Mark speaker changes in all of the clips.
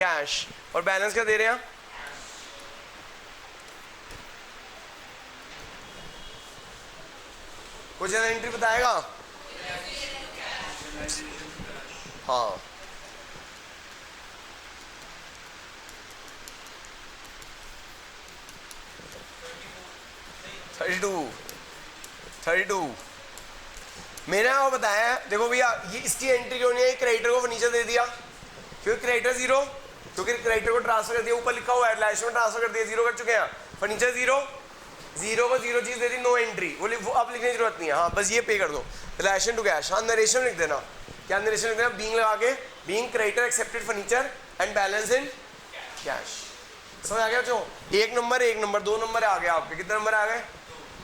Speaker 1: Cash, और balance क्या दे रहे हैं? कुछ एंट्री बताएगा? हाँ, थर्टी टू मैंने आपको बताया। देखो भैया, ये इसकी एंट्री क्यों नहीं है? क्रेडिटर को फर्नीचर दे दिया, क्योंकि क्रेडिटर जीरो, क्योंकि क्रेडिटर को ट्रांसफर कर दिया, ऊपर लिखा हुआ है रिलेशन में ट्रांसफर कर दिया, जीरो कर चुके हैं। फर्नीचर जीरो, जीरो को जीरो चीज दे दी, नो एंट्री, वो अब लिखने की जरूरत नहीं है। हाँ, बस ये पे कर दो, रिलेशन टू कैश। हाँ, नरेशन लिख देना। क्या नरेशन लिख देना? बीइंग लगा के, being creditor accepted furniture and balance in cash. समझ आ गया बच्चों? एक नंबर 2 नंबर आ गया आपके। कितने नंबर आ गए?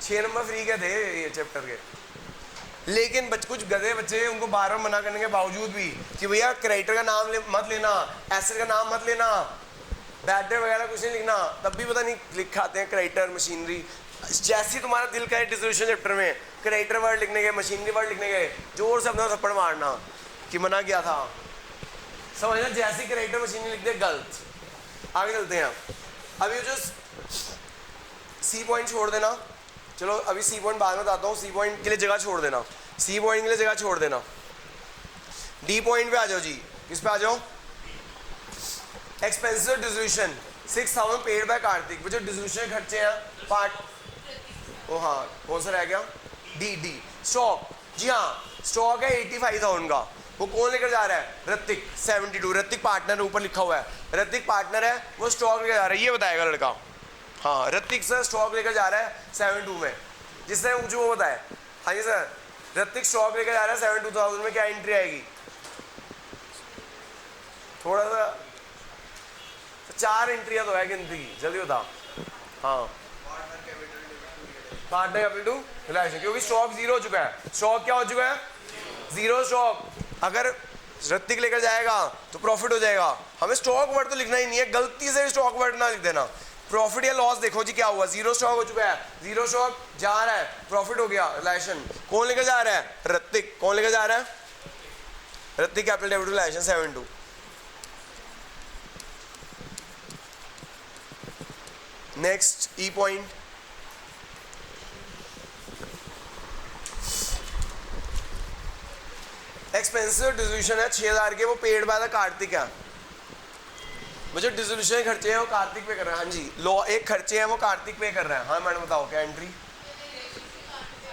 Speaker 1: 6 नंबर फ्री के थे ये चैप्टर के। लेकिन कुछ गधे बच्चे, उनको बार बार मना करने के बावजूद भी कि भैया क्रेडिटर का नाम मत लेना, एसेट का नाम मत लेना, बैड डेट वगैरह कुछ नहीं लिखना, तब भी पता नहीं लिखाते हैं क्रेडिटर मशीनरी। जैसी तुम्हारा दिल करे डिस्ट्रीब्यूशन चैप्टर में क्रेडिटर वर्ड लिखने गए, मशीनरी वर्ड लिखने गए, जोर से अपना थप्पड़ मारना कि मना किया था। समझना, जैसी क्रेडिटर मशीनरी लिख दे गलत। आगे चलते हैं। अभी जो सी पॉइंट छोड़ देना, चलो अभी सी पॉइंट बाद में बताता हूँ। सी पॉइंट के लिए जगह छोड़ देना, सी पॉइंट के लिए जगह छोड़ देना। डी पॉइंट पे आ जाओ जी। किस पे आ जाओ? Expensive distribution 6000 paid by Kartik. वो जो डिस्ट्रीब्यूशन खर्चे हैं पार्ट, ओ हाँ, कौन सा रह गया? D stock. जी हाँ, स्टॉक है 85,000 का। वो कौन लेकर जा रहा है? ऋतिक 72। ऋतिक पार्टनर ऊपर लिखा हुआ है, ऋतिक पार्टनर है, वो स्टॉक लेकर जा रहा है, ये बताएगा लड़का। हाँ, ऋतिक सर स्टॉक लेकर जा रहा है 72 में, जिसने मुझे वो बताया। हाँ जी सर, ऋतिक स्टॉक लेकर जा रहा है 72,000 में। क्या एंट्री आएगी? थोड़ा सा 4 एंट्रियाँ तो है गिनती की, जल्दी बता। हाँ, पार्टनर कैपिटल टू रिलेशन, क्योंकि स्टॉक जीरो हो चुका है। स्टॉक क्या हो चुका है? Zero stock. अगर ऋतिक लेकर जाएगा तो प्रॉफिट हो जाएगा। हमें स्टॉक वर्ड तो लिखना ही नहीं है, गलती से स्टॉक वर्ड ना लिख देना। प्रॉफिट या लॉस देखो जी क्या हुआ, जीरो स्टॉक हो चुका है, जीरो स्टॉक जा रहा है, प्रॉफिट हो गया। रिलेशन कौन लेकर जा रहा है? ऋतिक। कौन लेकर जा रहा है? Hrithik capital debit relation 72। Next ई पॉइंट, एक्सपेंसिव डिस्ट्रीब्यूशन है 6000 के, वो पेड बाय द कार्तिक है। मुझे डिसोल्यूशन खर्चे हैं वो कार्तिक पे कर रहा है। हाँ जी, लो एक खर्चे हैं वो कार्तिक पे कर रहा है। हाँ मैडम बताओ क्या entry?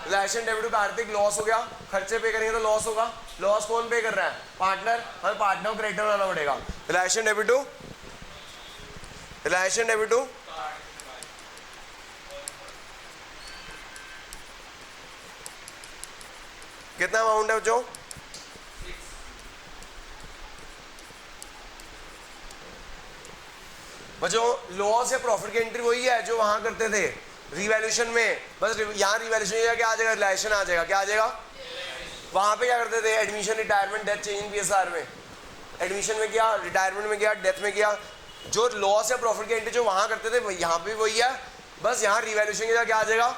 Speaker 1: Realisation debit to Kartik, loss हो गया। खर्चे पे करेंगे तो लॉस होगा। लॉस कौन पे कर रहा है? पार्टनर। हमें पार्टनर को क्रेडिटर बनाना पड़ेगा। Realisation debit to, realisation debit to कितना अमाउंट है बच्चों? बच्चों लॉस या प्रॉफिट की एंट्री वही है जो वहां करते थे रिवैल्यूएशन में। बस यहाँ रिवैल्यूएशन क्या आ जाएगा? रिलेशन आ जाएगा। क्या आ जाएगा? वहां पे क्या करते थे? Admission, retirement, death, change in PSR में। एडमिशन में किया, रिटायरमेंट में किया, डेथ में किया। जो लॉस या प्रॉफिट की एंट्री जो वहां करते थे यहाँ पे वही है, बस यहाँ रिवैल्यूएशन की क्या आ जाएगा?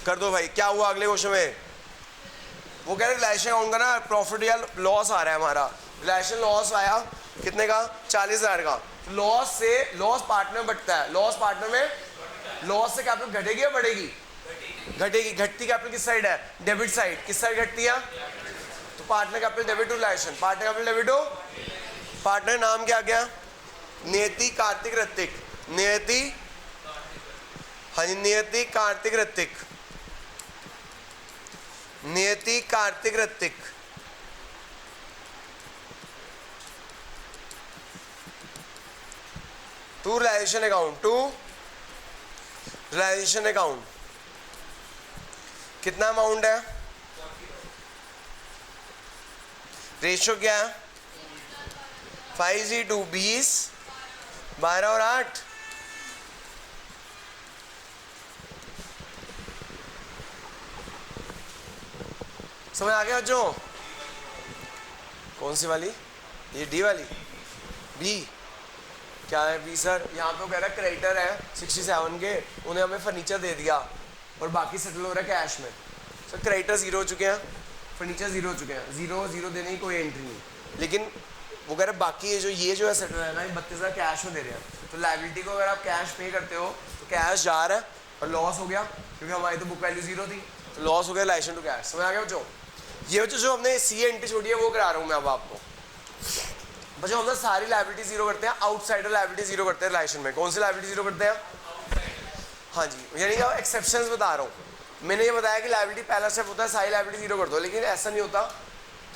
Speaker 1: कर दो भाई। क्या हुआ अगले क्वेश्चन में? वो कह रहे रिलेशन अकाउंट का ना प्रॉफिट या लॉस आ रहा है हमारा। रिलेशन लॉस आया कितने का? 40,000 का। लॉस से लॉस पार्टनर बढ़ता है। लॉस पार्टनर में लॉस से कैपिटल घटेगी या बढ़ेगी? घटेगी। घटती कैपिटल किस साइड है? Debit side. किस साइड घटती है? तो partner capital debit to realisation. Partner capital debit to partner. नाम क्या गया? नियति, कार्तिक, ऋतिक। नियति, हाँ जी, नियति, Kartik, Hrithik. Niyati, Kartik, Hrithik. To realisation account, to realisation account. कितना अमाउंट है? रेशियो क्या है? 5:2, 20, 12 और 8। समझ आ गया जो? कौन सी वाली? ये डी वाली। बी क्या है? बी सर यहाँ पे वो कह रहा है क्रेडिटर है 67 के, उन्हें हमें फर्नीचर दे दिया और बाकी सेटल हो रहा है कैश में। सर क्रेडिटर जीरो हो चुके हैं, फर्नीचर जीरो हो चुके हैं। जीरो जीरो देने की कोई एंट्री नहीं, लेकिन वो कह रहे बाकी ये जो एसेट है ना, 32,000 कैश में दे रहे हैं, तो लाइबिलिटी को अगर आप कैश पे करते हो तो कैश जा रहा है और लॉस हो गया, क्योंकि हमारी तो बुक वैल्यू 0 थी, तो लॉस हो गया रिलेशन टू कैश। समझ आ गया बच्चों? ये बच्चों जो हमने सी एंट्री छोड़ी है वो करा रहा हूँ मैं अब आपको। बच्चों हम ना सारी लाइबिलिटी 0 करते हैं, आउटसाइडर लाइबिलिटी 0 करते हैं रिलेशन में। कौन सी लाइबिलिटी 0 करते हैं? हाँ जी, यानी कि एक्सेप्शंस बता रहा हूँ। मैंने ये बताया कि लाइबिलिटी पहला स्टेप होता है सारी लाइबिलिटी 0 कर दो, लेकिन ऐसा नहीं होता।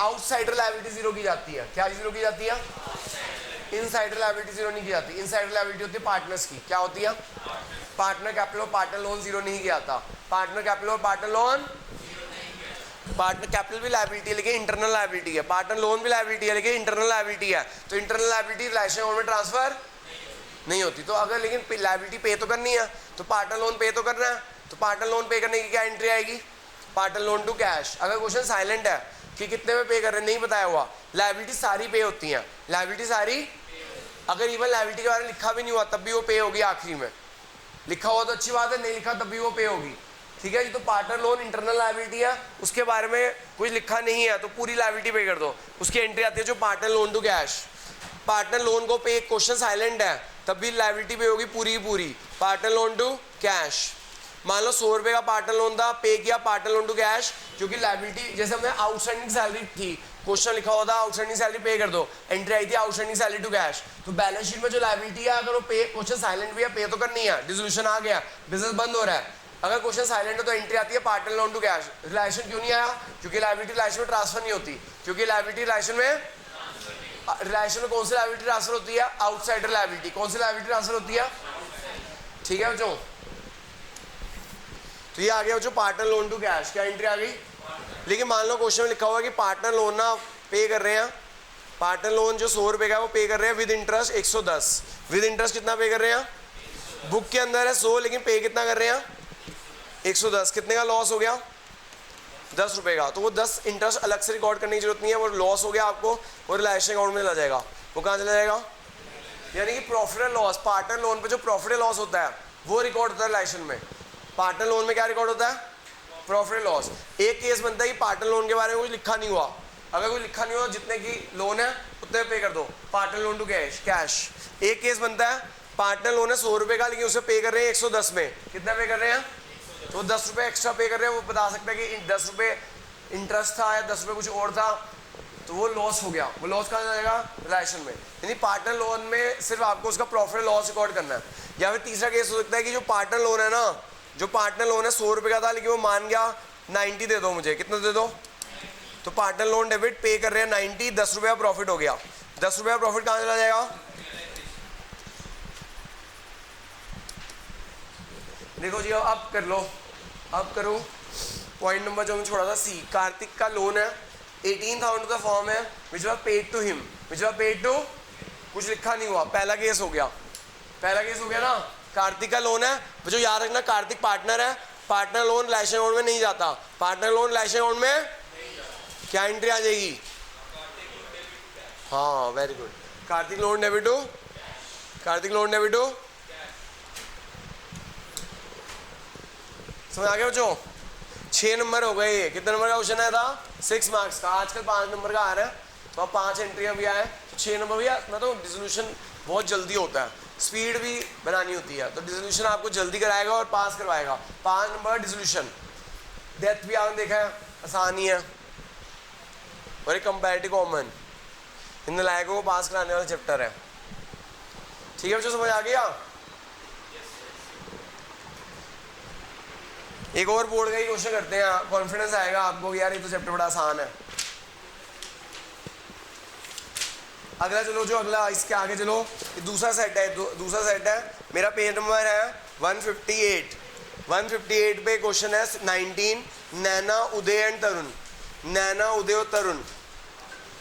Speaker 1: आउटसाइडर लाइबिलिटी 0 की जाती है। क्या 0 की जाती है? इनसाइडर लाइबिलिटी 0 नहीं की जाती। इनसाइडर लाइबिलिटी होती है पार्टनर्स की। क्या होती है? पार्टनर कैपिटल और पार्टनर लोन 0 नहीं किया जाता। पार्टनर कैपिटल और पार्टनर लोन, पार्टनर कैपिटल भी लायबिलिटी है लेकिन इंटरनल लायबिलिटी है, पार्टनर लोन भी लायबिलिटी है लेकिन इंटरनल लायबिलिटी है, तो इंटरनल लायबिलिटी रिलेशन में ट्रांसफर नहीं होती। तो अगर लेकिन लायबिलिटी पे तो करनी है तो पार्टनर लोन पे तो करना है, तो पार्टनर लोन पे करने की क्या एंट्री आएगी? Partner loan to cash. अगर क्वेश्चन साइलेंट है कि कितने में पे कर रहे हैं नहीं बताया हुआ, लायबिलिटी सारी पे होती हैं, लायबिलिटी सारी, अगर इवन लायबिलिटी के बारे में लिखा भी नहीं हुआ तब भी वो पे होगी आखिरी में, लिखा हुआ तो अच्छी बात है, नहीं लिखा तब भी वो पे होगी। ठीक है जी, तो पार्टनर लोन इंटरनल लायबिलिटी है, उसके बारे में कुछ लिखा नहीं है तो पूरी लायबिलिटी पे कर दो, उसकी एंट्री आती है जो partner loan to cash. Partner loan को पे, क्वेश्चन साइलेंट है तब भी लायबिलिटी पे होगी पूरी पूरी, पार्टनर लोन टू कैश। मान लो 100 रुपये का पार्टनर लोन था, पे किया पार्टनर लोन टू कैश, क्योंकि लायबिलिटी जैसे हमने आउटस्टैंडिंग सैलरी थी, क्वेश्चन लिखा हुआ था आउटस्टैंडिंग सैलरी पे कर दो, एंट्री आई थी आउटस्टैंडिंग सैलरी टू कैश। तो बैलेंस शीट में जो लायबिलिटी है अगर वो पे, क्वेश्चन साइलेंट भी है, पे तो करनी है, डिसोल्यूशन आ गया, बिजनेस बंद हो रहा है, अगर क्वेश्चन साइलेंट है तो एंट्री आती है partner loan to cash. Realisation क्यों नहीं आया? क्योंकि लायबिलिटी रिलेशन में ट्रांसफर नहीं होती, क्योंकि लायबिलिटी रिलेशन में कौन सी लायबिलिटी ट्रांसफर होती है? Outsider liability. कौन सी लायबिलिटी ट्रांसफर होती है? ठीक है बच्चों, तो ये आ गया जो पार्टनर लोन टू कैश, क्या एंट्री आ गई? लेकिन मान लो क्वेश्चन में लिखा हुआ है कि पार्टनर लोन ना पे कर रहे हैं, पार्टनर लोन जो 100 रुपये का वो पे कर रहे हैं विद इंटरेस्ट 110, विद इंटरेस्ट कितना पे कर रहे हैं? बुक के अंदर है 100 लेकिन पे कितना कर रहे हैं? 110। कितने का लॉस हो गया? 10 रुपये का। तो वो 10 इंटरेस्ट अलग से रिकॉर्ड करने की जरूरत नहीं है, वो लॉस हो गया आपको, वो रिलेशन अकाउंट में चला जाएगा। वो कहाँ चला जाएगा? यानी कि profit and loss, partner loan पे जो प्रॉफिट एंड लॉस होता है वो रिकॉर्ड होता है रिलेशन में। पार्टनर लोन में क्या रिकॉर्ड होता है? Profit and loss. एक केस बनता है कि पार्टनर लोन के बारे में कुछ लिखा नहीं हुआ, अगर कुछ लिखा नहीं हुआ जितने की लोन है उतने पे कर दो, पार्टनर लोन टू कैश। एक केस बनता है पार्टनर लोन है 100 रुपये का लेकिन उसे पे कर रहे हैं 110 में, कितना पे कर रहे हैं? तो 10 रुपये एक्स्ट्रा पे कर रहे हैं, वो बता सकता है कि 10 रुपये इंटरेस्ट था या 10 रुपये कुछ और था, तो वो लॉस हो गया। वो लॉस कहाँ जाएगा? रिलेशन में। यानी पार्टनर लोन में सिर्फ आपको उसका प्रॉफिट लॉस रिकॉर्ड करना है। या फिर तीसरा केस हो सकता है कि जो पार्टनर लोन है ना, जो पार्टनर लोन है 100 रुपये का था लेकिन वो मान गया 90 दे दो मुझे, कितना दे दो? तो पार्टनर लोन डेबिट पे कर रहे हैं 90, 10 रुपये का प्रॉफिट हो गया, 10 रुपये का प्रॉफिट कहाँ चला जाएगा? देखो जी अब कर लो, अब करो पॉइंट नंबर जो हमने छोड़ा था सी। कार्तिक का लोन है 18,000 का फॉर्म है which was paid to him, which was paid to, कुछ लिखा नहीं हुआ, पहला केस हो गया, पहला केस हो गया ना। कार्तिक का लोन है, जो याद रखना कार्तिक पार्टनर है, पार्टनर लोन रिलेशन अकाउंट में नहीं जाता, पार्टनर लोन रिलेशन अकाउंट में क्या एंट्री आ जाएगी? हाँ very good, Kartik loan debit to, Kartik loan debit to. समझ आ गया बच्चों? 6 नंबर हो गए। कितने नंबर का क्वेश्चन आया था? 6 मार्क्स का। आजकल 5 नंबर का आ रहा है, तो अब 5 एंट्रियां भी आए, तो 6 नंबर भैया ना, तो डिसोल्यूशन बहुत जल्दी होता है, स्पीड भी बनानी होती है, तो डिसोल्यूशन आपको जल्दी कराएगा और पास करवाएगा। 5 नंबर डिसोल्यूशन। डेथ भी आपने देखा है, आसान ही है और एक कंपैरेटिव कॉमन, इन लायकों को पास कराने वाला चैप्टर है। ठीक है बच्चों, समझ आ गया? एक और बोर्ड का ही क्वेश्चन करते हैं, कॉन्फिडेंस आएगा आपको यार ये तो चैप्टर बड़ा आसान है। अगला चलो, जो अगला इसके आगे चलो, ये दूसरा सेट है, दूसरा सेट है, मेरा पेज नंबर है 158। 158 पे क्वेश्चन है 19, नैना उदय एंड तरुण, नैना उदय और तरुण,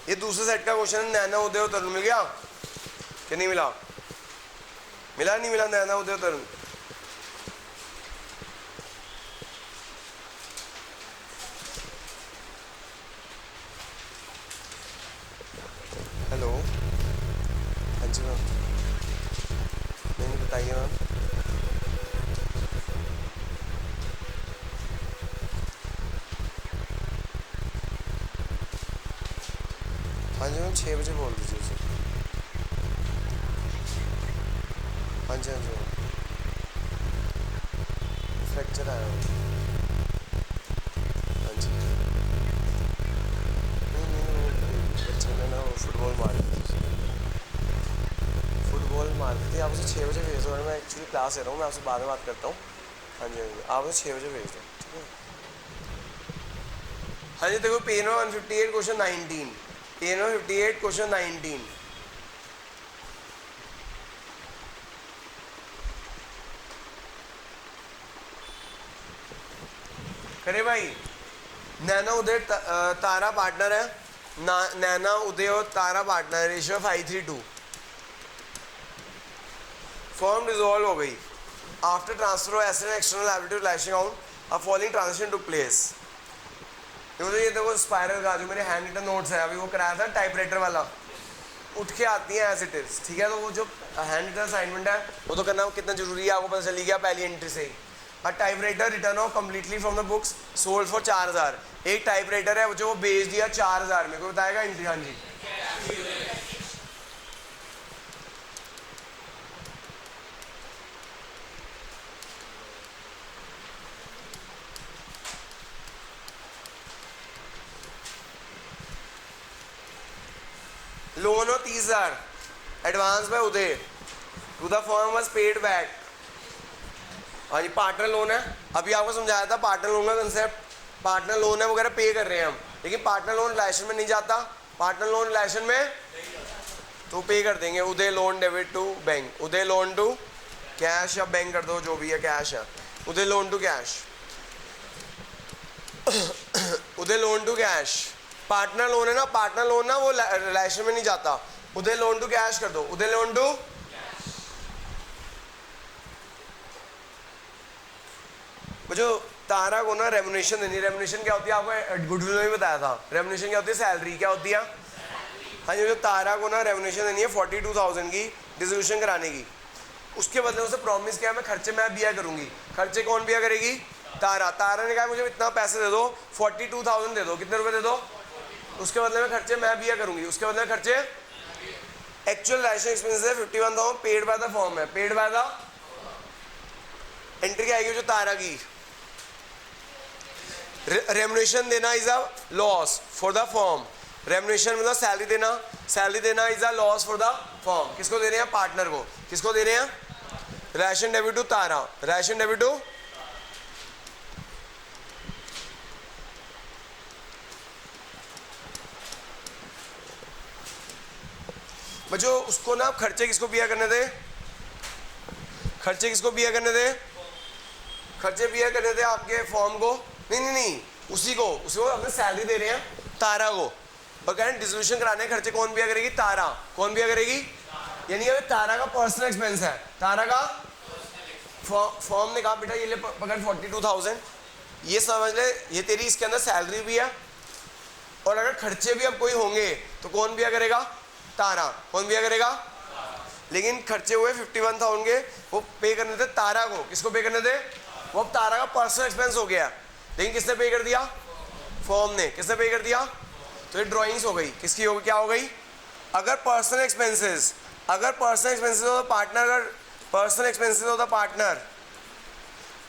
Speaker 1: ये दूसरे सेट का क्वेश्चन है। नैना उदय और तरुण मिल गया कि नहीं मिला? मिला नहीं मिला? नैना उदय और तरुण, हेलो, हाँ जी मैम, नहीं बताइए मैम। हाँ जी मैम, 6 बजे बोल दीजिए सर। हाँ जी हाँ जी, फ्रैक्चर आया हुआ। हाँ जी, नहीं वो बच्चे ने ना वो फुटबॉल मार दी थी, फुटबॉल मार दी थी। आप उसे 6 बजे भेज दो, मैं एक्चुअली क्लास ले रहा हूँ, मैं आपसे बाद में बात करता हूँ। हाँ जी हाँ जी, आप उसे 6 बजे भेज दो, ठीक है। हाँ जी देखो, page number 158 question 19, page number 58 question 19। करे भाई, नैना उदय तारा पार्टनर है, नैना उदय और Tara partner, ratio 5:3:2। Firm dissolve हो गई after transfer of asset and external liability to realisation out, a following transaction took place. ये देखो स्पाइरल का जो मेरे हैंड रिटन नोट्स है, अभी वो कराया था टाइपराइटर वाला, उठ के आती है एज इट इज, ठीक है। तो वो जो हैंड रिटन असाइनमेंट है वो तो करना कितना जरूरी है, आपको पता चली गया पहली एंट्री से ही। A typewriter written off completely from the books sold for 4000। एक टाइपराइटर है जो वो बेच दिया 4000 में, कोई बताएगा एंट्री? हाँ जी, लोन हो 30,000, advance by Uday to the firm was paid back. हाँ जी, पार्टनर लोन है, अभी आपको समझाया था पार्टनर लोन का कंसेप्ट। पार्टनर लोन है वगैरह पे कर रहे हैं हम, लेकिन पार्टनर लोन रिलेशन में नहीं जाता, पार्टनर लोन रिलेशन में तो पे कर देंगे। Uday loan debit to bank, Uday loan to cash या बैंक कर दो, जो भी है कैश है, Uday loan to cash, Uday loan to cash. Partner loan है ना, पार्टनर लोन ना वो रिलेशन में नहीं जाता, उदय लोन टू कैश कर दो, उदय लोन टू। जो तारा को ना रेमुनेशन देनी, रेमुनेशन क्या होती है आपको गुडविल में भी बताया था, रेमुनेशन क्या होती है? सैलरी। क्या होती है? हाँ जी, जो तारा को ना रेमुनेशन देनी है 42,000 की डिसोल्यूशन कराने की, उसके बदले उसे प्रॉमिस किया मैं खर्चे मैं बिया करूंगी। खर्चे कौन बिया करेगी? तारा। तारा ने कहा मुझे इतना पैसे दे दो, 42,000 दे दो, कितने रुपए दे दो, उसके बदले में खर्चे मैं बिया करूंगी, उसके बदले में खर्चे। एक्चुअल राइशन एक्सपेंसेस है 51,000, पेड बाय द फॉर्म है, पेड बाय द। एंट्री आएगी जो तारा की, रेमुनेशन देना is a loss for the form, remuneration मतलब सैलरी देना, सैलरी देना is a loss for the form. किसको दे रहे हैं? पार्टनर को। किसको दे रहे हैं? Realisation debit to Tara, realisation debit to. बच्चों उसको ना खर्चे किसको बिया करने दे? खर्चे किसको बिया करने दे? खर्चे बिया करने दे आपके फॉर्म को, नहीं उसी को अपने सैलरी दे रहे हैं तारा को, और कह रहे हैं डिसोल्यूशन कराने खर्चे कौन बिया करेगी? तारा। कौन बिया करेगी? यानी कि तारा का पर्सनल एक्सपेंस है, तारा का। फॉर्म ने कहा बेटा ये ले पकड़ 42,000, ये समझ ले ये तेरी इसके अंदर सैलरी भी है, और अगर खर्चे भी अब कोई होंगे तो कौन बिया करेगा? तारा। कौन बिया करेगा? लेकिन खर्चे हुए 51,000 के, वो पे करने थे तारा को। किसको पे करने थे? वो अब तारा का पर्सनल एक्सपेंस हो गया, लेकिन किसने पे कर दिया? फॉर्म ने। किसने पे कर दिया? तो ये ड्राइंग्स हो गई, किसकी हो गई? क्या हो गई? अगर पर्सनल एक्सपेंसेस हो तो पार्टनर, अगर पर्सनल एक्सपेंसेस हो तो पार्टनर,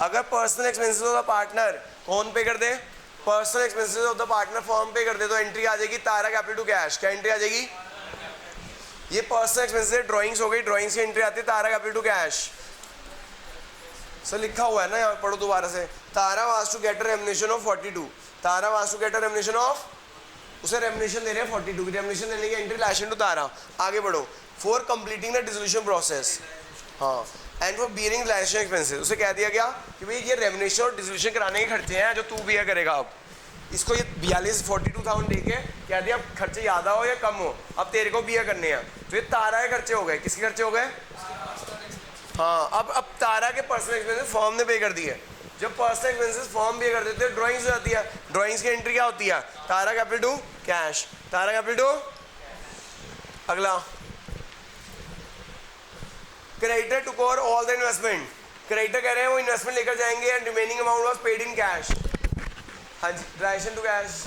Speaker 1: अगर पर्सनल एक्सपेंसेस हो तो पार्टनर कौन पे कर दे? पर्सनल एक्सपेंसेस हो तो पार्टनर फॉर्म पे कर दे, तो एंट्री आ जाएगी तारा कैपिटल टू कैश। क्या एंट्री आ जाएगी? ये पर्सनल एक्सपेंसेस ड्राइंग्स हो गई, ड्राइंग्स की एंट्री आती है Tara capital to cash. Sir लिखा हुआ है ना, यहाँ पढ़ो दोबारा से। Tara was to get a remuneration of 42, Tara was to get a remuneration of, उसे रेमुनेशन दे रहे हैं 42 की, रेमुनेशन देने की एंट्री रिलेशन टू तारा। आगे बढ़ो। For completing the dissolution process, हाँ, and for bearing realisation expenses, उसे कह दिया गया कि भाई ये रेमुनेशन और डिसोल्यूशन कराने के खर्चे हैं जो तू बियर करेगा। अब इसको ये 42,000 दे के कह दिया अब खर्चे ज़्यादा हो या कम हो, अब तेरे को बियर करने हैं, तो ये तारा के खर्चे हो गए। किसके खर्चे हो गए? हाँ, अब तारा के पर्सनल एक्सपेंसेस फॉर्म ने पे कर दिए। जब पर्सनल एक्सपेंसेस फॉर्म पे कर देते हैं, ड्राइंग्स हो जाती है, ड्राइंग्स की एंट्री क्या होती है? Tara capital to cash, Tara capital to. अगला, creditor took over all the investment, creditor कह रहे हैं वो इन्वेस्टमेंट लेकर जाएंगे and remaining amount was paid in cash. हाँ जी, राशन टू कैश,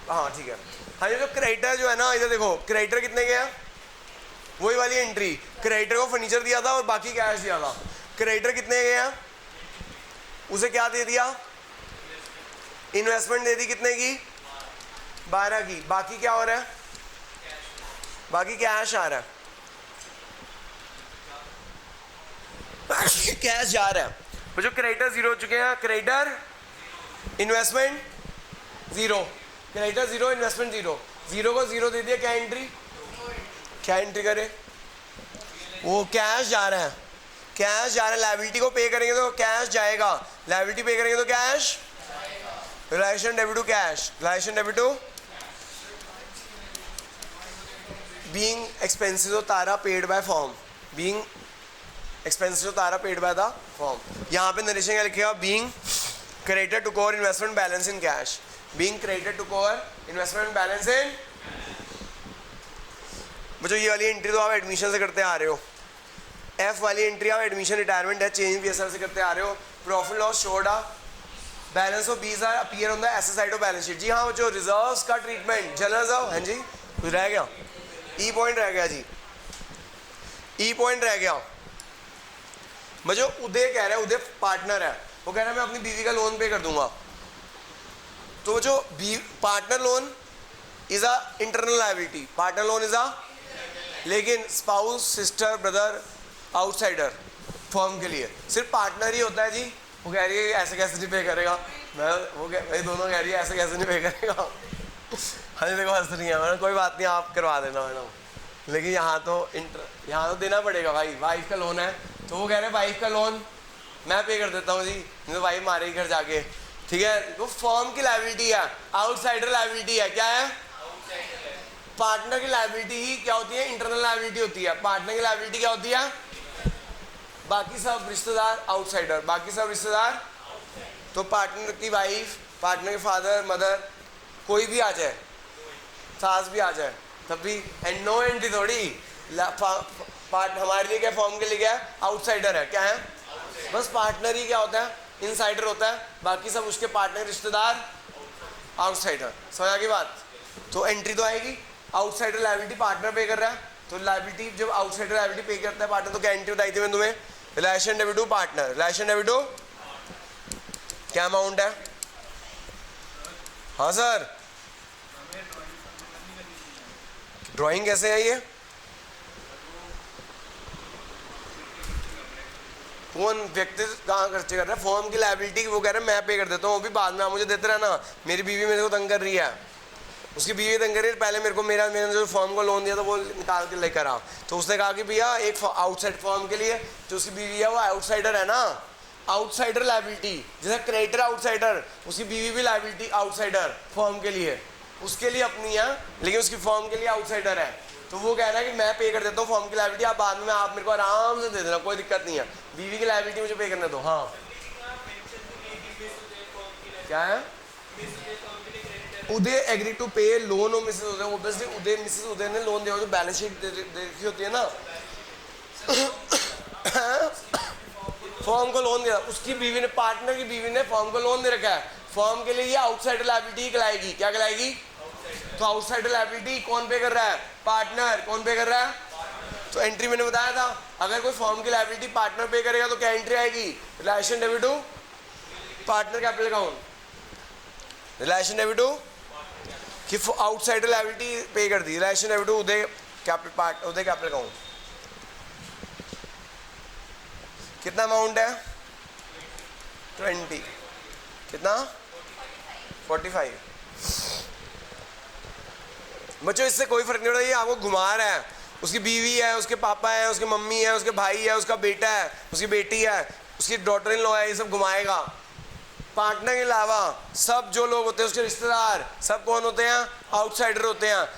Speaker 1: हाँ ठीक है। हाँ जी, जो क्रेडिटर जो है ना, इधर देखो क्रेडिटर कितने के हैं, वही वाली एंट्री, क्रेडिटर को फर्नीचर दिया था और बाकी कैश दिया था। क्रेडिटर कितने गए हैं, उसे क्या दे दिया, इन्वेस्टमेंट दे दी, कितने की, 12 की। बाकी क्या हो रहा है, बाकी कैश आ रहा है, कैश जा रहा है। तो जो क्रेडिटर जीरो हो चुके हैं, creditor investment zero, creditor zero investment zero, zero को जीरो दे दिया, क्या एंट्री, क्या एंट्री करे, वो कैश जा रहा है, कैश जा रहा है। लायबिलिटी को पे करेंगे तो कैश जाएगा, लायबिलिटी पे करेंगे तो cash, realisation debit to cash, realisation debit to being expenses of Tara paid by firm, being expenses of Tara paid by the firm. यहाँ पे नरेशन क्या लिखेगा, being creditor to core investment balance in cash, being creditor to core investment balance in. बच्चों ये वाली entry तो आप admission से करते आ रहे हो, एफ वाली एंट्री आप एडमिशन रिटायरमेंट है चेंज बीएसआर से करते आ रहे हो। Profit loss showed a balance of B's are appear on the asset side of balance sheet. जी हाँ बच्चों, रिजर्व्स का ट्रीटमेंट, जनरल रिजर्व, हाँ जी कुछ रह गया, ई पॉइंट रह गया जी, ई पॉइंट रह गया। बच्चों उदय कह रहा है, उदय पार्टनर है, वो कह रहा है मैं अपनी बीवी का लोन पे कर दूंगा। तो जो partner loan is a internal liability, partner loan is a, लेकिन spouse sister brother outsider firm के लिए सिर्फ पार्टनर ही होता है जी। वो कह रही है ऐसे कैसे नहीं पे करेगा, मैं वो भाई दोनों कह रही है ऐसे कैसे नहीं पे करेगा। हाँ जी देखो हंस रही है मैडम, कोई बात नहीं आप करवा देना मैडम, लेकिन यहाँ तो देना पड़ेगा भाई, वाइफ का लोन है। तो वो कह रहे हैं वाइफ का लोन मैं पे कर देता हूँ जी, नहीं तो वाइफ मारेगी घर जाके, ठीक है। वो फर्म की लायबिलिटी है, आउटसाइडर लायबिलिटी है, क्या है, पार्टनर की लायबिलिटी ही क्या होती है, इंटरनल लायबिलिटी होती है। पार्टनर की लायबिलिटी क्या होती है, बाकी सब रिश्तेदार आउटसाइडर, बाकी सब रिश्तेदार। तो पार्टनर की वाइफ, पार्टनर के फादर मदर, कोई भी आ जाए, सास भी आ जाए तब भी, एंड नो एंट्री थोड़ी हमारे लिए क्या, फॉर्म के लिए क्या है, आउटसाइडर है, क्या है, बस पार्टनर ही क्या होता है, इनसाइडर होता है, बाकी सब उसके पार्टनर रिश्तेदार आउटसाइडर। समझ आ गई बात। तो एंट्री तो आएगी, आउटसाइडर लायबिलिटी पार्टनर पे कर रहा है, तो लायबिलिटी जब आउटसाइडर लायबिलिटी पे करता है पार्टनर, तो क्या एंट्री बताई थी मैं तुम्हें, realisation debit to partner, realisation debit to क्या अमाउंट है, हाँ सर ड्राइंग कैसे है ये, कौन व्यक्ति कहाँ खर्चे कर रहा है, फॉर्म की लायबिलिटी वो कह रहा है मैं पे कर देता हूँ, वो भी बाद में आप मुझे देते रहना, मेरी बीवी मेरे को तंग कर रही है, उसकी बीवी तंग कर रही है, पहले मेरे को मैंने जो फॉर्म को लोन दिया था वो निकाल के लेकर आ। तो उसने कहा कि भैया एक आउटसाइड फॉर्म के लिए जो उसकी बीवी है वो आउटसाइडर है ना, आउटसाइडर लायबिलिटी, जैसे क्रेडिटर आउटसाइडर, उसकी बीवी भी लायबिलिटी आउटसाइडर फॉर्म के लिए, उसके लिए अपनी है लेकिन उसकी फॉर्म के लिए आउटसाइडर है। तो वो कह रहा है कि मैं पे कर देता हूँ फॉर्म की लायबिलिटी, आप बाद में आप मेरे को आराम से दे देना, कोई दिक्कत नहीं है, बीवी की लायबिलिटी मुझे पे करने दो। हाँ क्या है, उदय एग्री टू पे लोन और मिसेस उदय, ऑब्वियसली उदय मिसेस उदय ने लोन दिया, जो बैलेंस शीट देखी होती है ना, फॉर्म को लोन दिया, उसकी बीवी ने, पार्टनर की बीवी ने फॉर्म को लोन दे रखा है, फॉर्म के लिए ये आउटसाइडर लायबिलिटी कहलाएगी, क्या कहलाएगी। तो आउटसाइडर लायबिलिटी कौन पे कर रहा है, पार्टनर, कौन पे कर रहा है। तो एंट्री मैंने बताया था, अगर कोई फॉर्म की लायबिलिटी पार्टनर पे करेगा तो क्या एंट्री आएगी, realisation debit to partner capital account, realisation debit to कि आउटसाइडर लायबिलिटी पे कर दी, realisation debit to Uday capital account. कितना अमाउंट है, 20, कितना 45। बच्चों इससे कोई फर्क नहीं पड़ता, ये आपको घुमा रहा है, उसकी बीवी है, उसके पापा है, उसकी मम्मी है, उसके भाई है, उसका बेटा है, उसकी बेटी है, उसकी डॉटर इन लॉ है, ये सब घुमाएगा। पार्टनर के अलावा सब जो लोग होते हैं उसके रिश्तेदार सब कौन होते हैं, आउटसाइडर होते हैं।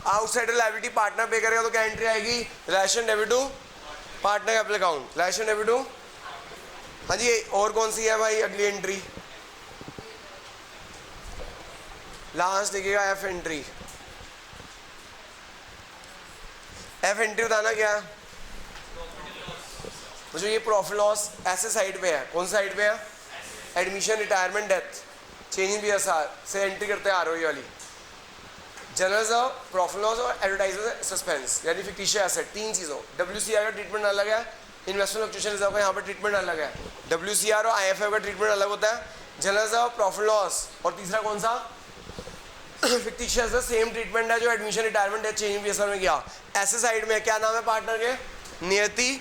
Speaker 1: आउटसाइडर लायबिलिटी पार्टनर पे करेगा तो क्या एंट्री आएगी, realisation debit to partner capital account, realisation debit to. हाँ जी और कौन सी है भाई अगली एंट्री, लास्ट देखिएगा एफ एंट्री। एफ एंट्री बताना क्या है, मुझे ये प्रॉफिट लॉस ऐसे साइड पे है, कौन सी साइड पे है, admission retirement death changing BSR से एंट्री करते आ रही हो ये वाली। जनरल रिजर्व, प्रॉफिट लॉस और एडवर्टाइजमेंट सस्पेंस यानी फिक्टिशियस एसेट, तीन चीज़ों। WCR का ट्रीटमेंट अलग है, इन्वेस्टमेंट फ्लक्चुएशन रिजर्व का यहाँ पर ट्रीटमेंट अलग है। WCR और IFF का ट्रीटमेंट अलग होता है। जनरल रिजर्व, प्रॉफिट लॉस और तीसरा कौन सा, फिक्टिशियस, सेम ट्रीटमेंट है जो एडमिशन, रिटायरमेंट या चेंज पीएसआर में किया। ऐसे साइड में क्या नाम है पार्टनर के, नियति,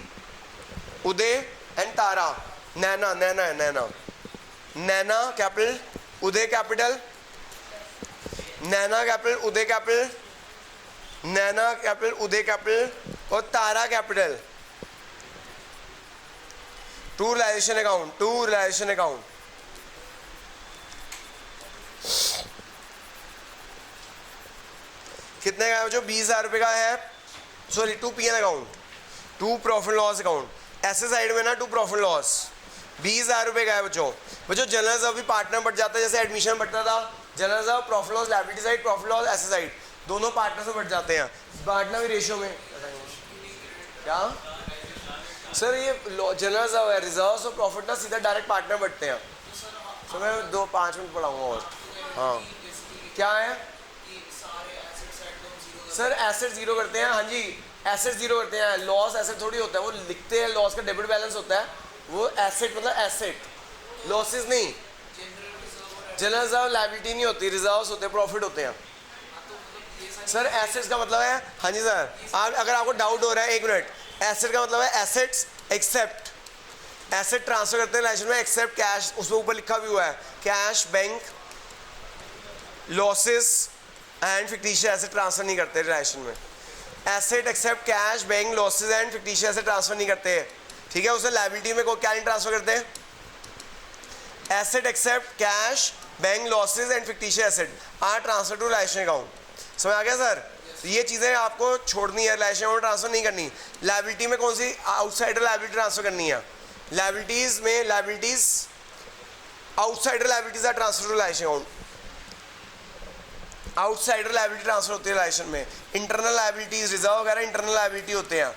Speaker 1: उदय एंड तारा। नैना, नैना है, Naina, Naina capital, Uday capital, Naina capital, Uday capital, Naina capital, Uday capital और Tara capital. To realisation account, to realisation account. कितने का है जो 20,000 रुपये का है, sorry 2 PN account, 2 profit loss account. ऐसे साइड में ना 2 प्रॉफिट लॉस 20,000 रुपये का है बच्चों। जनरल रिजर्व भी पार्टनर बढ़ जाता है, जैसे एडमिशन बढ़ता था, general reserve, profit loss, liability side, profit loss, ऐसे साइड दोनों पार्टनर से बढ़ जाते हैं। बांटना भी रेशियो में। क्या सर ये जनरल रिजर्व है, रिजर्व और प्रॉफिट ना सीधा डायरेक्ट पार्टनर बढ़ते हैं। सर मैं 2-5 मिनट पढ़ाऊंगा और। हाँ क्या है सर, एसेट जीरो करते हैं। हाँ जी, एसेट जीरो करते हैं। लॉस एसेट थोड़ी होता है, वो लिखते हैं लॉस का डेबिट बैलेंस होता है, वो एसेट मतलब एसेट, लॉसेस नहीं। जनरल रिजर्व लायबिलिटी नहीं होती, रिजर्व्स होते हैं, प्रॉफिट होते हैं। सर एसेट्स का मतलब है, हाँ जी सर, अगर आपको डाउट हो रहा है 1 मिनट, एसेट का मतलब है एसेट्स एक्सेप्ट, एसेट ट्रांसफर करते हैं लाइसेंस में, एक्सेप्ट कैश, उसमें ऊपर लिखा भी हुआ है cash, bank, losses and fictitious asset transfer नहीं करते रिलेशन में। Asset except cash, bank, losses and fictitious asset transfer नहीं करते हैं, ठीक है। उसे लायबिलिटी में क्या नहीं ट्रांसफर करते, asset except cash, bank, losses and fictitious asset are transfer to relation account. समझ आ गया सर? तो ये चीज़ें आपको छोड़नी है, रिलेशन अकाउंट ट्रांसफर नहीं करनी। लायबिलिटी में कौन सी, आउटसाइडर लायबिलिटी ट्रांसफर करनी है। लायबिलिटीज में, liabilities outsider liabilities are transfer to relation account, outsider liability transfer होती है रिलेशन में। इंटरनल लायबिलिटीज, रिजर्व वगैरह इंटरनल लायबिलिटी होते हैं।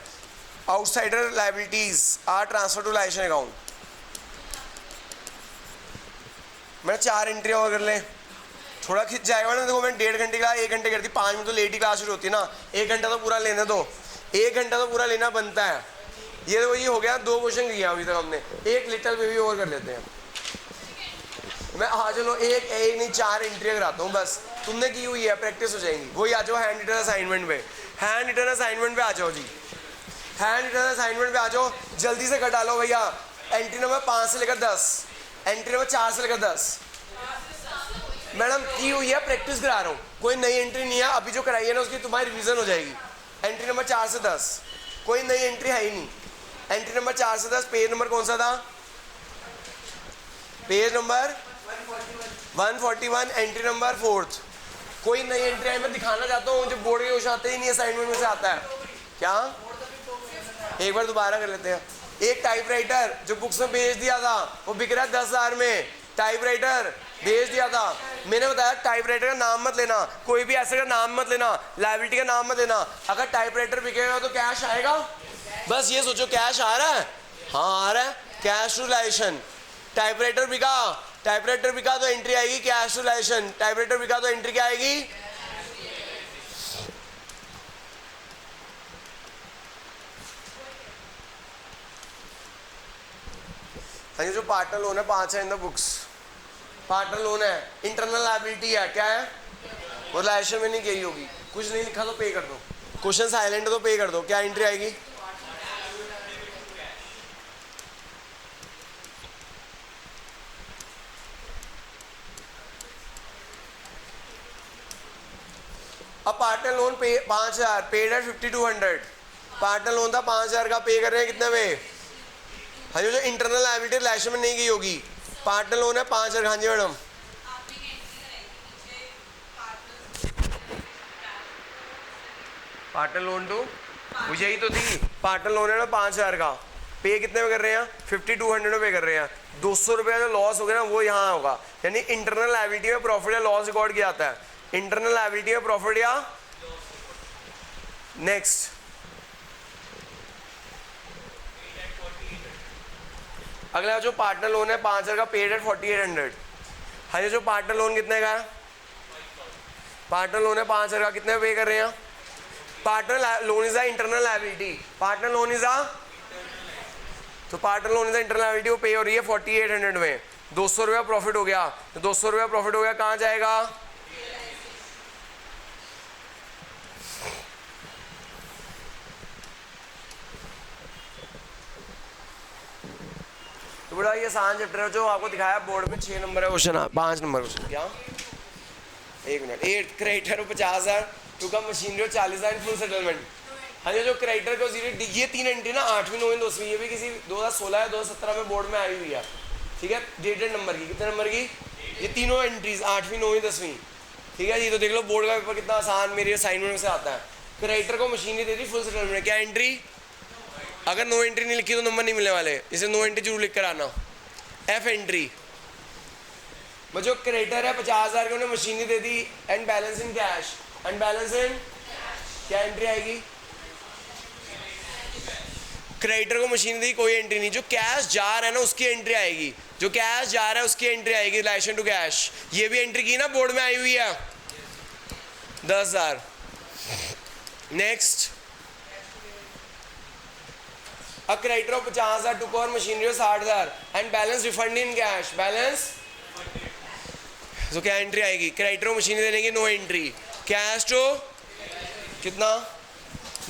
Speaker 1: Outsider liabilities are transfer to relation account. मैं 4 एंट्री और कर लें, थोड़ा खिंच जाएगा ना। देखो मैं 1.5 घंटे क्लास 1 घंटे करती, 5 मिनट तो लेट ही क्लास शुरू होती है ना। 1 घंटा तो पूरा लेने दो, 1 घंटा तो पूरा लेना बनता है। ये देखो ये हो गया, 2 क्वेश्चन किया अभी तक हमने, एक लिटिल बेबी और कर लेते हैं। मैं हाँ चलो एक नहीं 4 एंट्री कराता हूँ बस, तुमने की हुई है, प्रैक्टिस हो जाएंगी। वही आ जाओ हैंड रिटन असाइनमेंट पे, हैंड रिटन असाइनमेंट पे आ जाओ जी, हैंड रिटन असाइनमेंट पे आ जाओ, जल्दी से कटा लो भैया। एंट्री नंबर 5 से लेकर 10, एंट्री नंबर 4 से लेकर 10। मैडम की हुई है, प्रैक्टिस करा रहा हूँ, कोई नई एंट्री नहीं है। अभी जो कराई है ना उसकी तुम्हारी रिवीजन हो जाएगी। एंट्री नंबर 4 से 10 कोई नई एंट्री है ही नहीं। एंट्री नंबर 4 से 10, पेज नंबर कौन सा था, page number 141, entry number 4th। कोई नई एंट्री है, मैं दिखाना चाहता हूँ, मुझे बोर्ड के क्वेश्चन आते ही नहीं, असाइनमेंट में से आता है क्या। एक बार दोबारा कर लेते हैं। एक टाइपराइटर जो बुक्स में भेज दिया था वो बिक रहा है 10,000 में, टाइपराइटर भेज दिया था। मैंने बताया टाइपराइटर का नाम मत लेना, कोई भी ऐसे का नाम मत लेना, लायबिलिटी का नाम मत लेना। अगर टाइपराइटर बिकेगा तो कैश आएगा, बस ये सोचो कैश आ रहा है, हाँ आ रहा है, कैश टू रिलेशन। टाइपराइटर बिका, टाइपराइटर बिका तो एंट्री आएगी कैश टू रिलेशन, टाइपराइटर बिका तो एंट्री क्या आएगी। हाँ, ये जो पार्टनर लोन है 5 है in the books, partner loan है, इंटरनल लायबिलिटी है, क्या है वो रिलेशन में नहीं गई होगी, कुछ नहीं लिखा तो पे कर दो, क्वेश्चन साइलेंट तो पे कर दो, क्या एंट्री आएगी। अब पार्टनर लोन पे 5,000 पेड एट 5200, पार्टनर लोन था 5,000 का, पे कर रहे हैं कितने में। हाँ जी, जो इंटरनल लायबिलिटी रिलेशन में नहीं गई होगी, पार्टनर लोन है 5,000। हाँ जी मैडम, पार्टनर लोन टू वो यही तो थी, पार्टनर लोन है ना 5,000 का, पे कितने में कर रहे हैं 5200 में पे कर रहे हैं। 200 रुपये जो लॉस हो गया ना वो यहाँ होगा, यानी इंटरनल लायबिलिटी में प्रॉफिट या लॉस रिकॉर्ड किया जाता है। इंटरनल लायबिलिटी में प्रॉफिट या नेक्स्ट अगला जो पार्टनर लोन है 5,000 का, पेड एट 4800। हाँ, ये जो पार्टनर लोन कितने का है पार्टनर लोन है 5,000 का, कितने पे कर रहे हैं? Partner loan is a internal liability, partner loan is a, तो partner loan is a internal liability, वो पे हो रही है 4800 में, 200 रुपया प्रॉफिट हो गया, तो 200 रुपया प्रॉफिट हो गया, कहाँ जाएगा? तो बड़ा ये आसान चैप्टर है जो आपको दिखाया बोर्ड में। 6 नंबर है क्वेश्चन, 5 नंबर क्वेश्चन, क्या 1 मिनट। 8 क्रेडिटर हो 50,000, टू कम मशीनरी हो 40,000 फुल सेटलमेंट। हाँ जी, जो क्रेडिटर को जीरो, ये 3 एंट्री ना 8वीं 9वीं 10वीं, ये भी किसी 2016 या 2017 में बोर्ड में आई हुई है, ठीक है, डेटेड नंबर की। कितने नंबर की? ये तीनों एंट्रीज 8वीं 9वीं 10वीं, ठीक है जी। तो देख लो बोर्ड का पेपर कितना आसान मेरे असाइनमेंट से आता है। क्रेडिटर को मशीनरी दे दी फुल सेटलमेंट, क्या एंट्री? अगर नो एंट्री नहीं लिखी तो नंबर नहीं मिलने वाले, इसे नो एंट्री जरूर लिख कर आना। एफ एंट्री, जो क्रेडिटर है 50,000 की, उन्हें machinery they the and balance in cash, and balance इन, क्या एंट्री आएगी? क्रेडिटर को मशीनरी दी, कोई एंट्री नहीं, जो कैश जा रहा है ना उसकी एंट्री आएगी, जो कैश जा रहा है उसकी एंट्री आएगी रिलेशन टू कैश। ये भी एंट्री की ना बोर्ड में आई हुई है 10,000। Next, a creditor of 50,000 took over machinery of 60,000 and balance refund in cash, balance, तो क्या एंट्री आएगी? क्रेडिटर को मशीनरी देने की नो एंट्री, कैश टू कितना?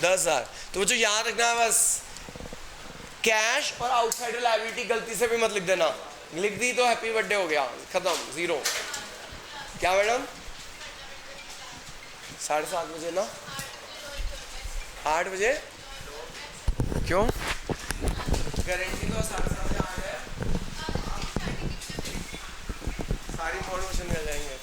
Speaker 1: 10,000। तो वो जो याद रखना है बस, कैश और आउटसाइडर लायबिलिटी गलती से भी मत लिख देना, लिख दी तो हैप्पी बर्थडे हो गया, खत्म, जीरो। क्या मैडम? 7:30 बजे ना, 8 बजे क्यों? गारंटी तो 7:30 बजे आ गए, सारी इन्फॉर्मेशन मिल जाएंगे।